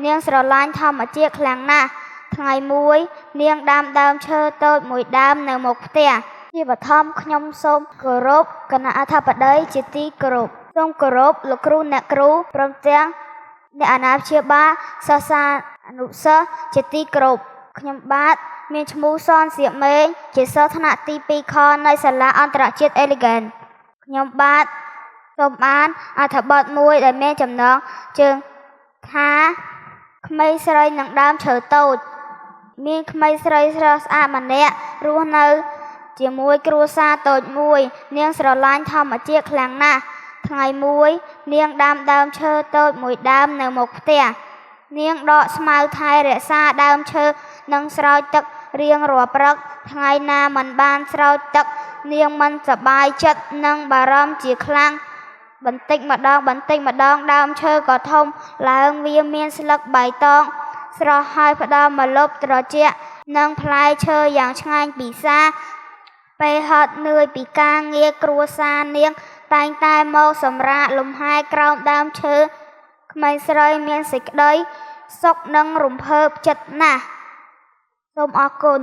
នាងស្រឡាញ់ធម្មជាតិខ្លាំងណាស់ថ្ងៃមួយនាងដាំដើមឈើតូចមួយដើមនៅមុខផ្ទះជាបឋមខ្ញុំសូមគោរពគណៈអធិបតីជាទីគោរពសូមគោរពលោកគ្រូអ្នកគ្រូព្រមទាំងអ្នកអាណាព្យាបាលសិស្សានុសិស្សជាទីគោរពខ្ញុំបាទមានឈ្មោះសនសៀកមេងជាសិស្សថ្នាក់ទី2ខនៃសាលាអន្តរជាតិអេលីហ្គែនខ្ញុំបាទសូមអានអត្ថបទមួយដែលមានចំណងជើងថាក្មេងស្រីនឹងដើមឈើតូចមានក្មេងស្រីស្រស់ស្អាតម្នាក់រស់នៅជាមួយគ្រួសារតូចមួយនាងស្រឡាញ់ធម្មជាតិខ្លាំងណាស់ថ្ងៃមួយនាងដាំដើមឈើតូចមួយដើមនៅមុខផ្ទះនាងដកស្មៅថែរក្សាដើមឈើនិងស្រោចទឹករៀងរាល់ព្រឹកថ្ងៃណាមិនបានស្រោចទឹកនាងមិនសប្បាយចិត្តនិងបារម្ភជាខ្លាំងបន្តិចម្ដងដើមឈើក៏ធំឡើងវាមានស្លឹកបៃតងស្រស់ហើយផ្ដល់ម្លប់ត្រជាក់និងផ្លែឈើយ៉ាងឆ្ងាញ់ពិសាពេលហត់នឿយពីការងារគ្រួសារនាងតែងតែមកសម្រាកលំហែក្រោមដើមឈើក្មេងស្រីមានសេចក្តីសុខនិងរំភើបចិត្តណាស់សូមអរគុណ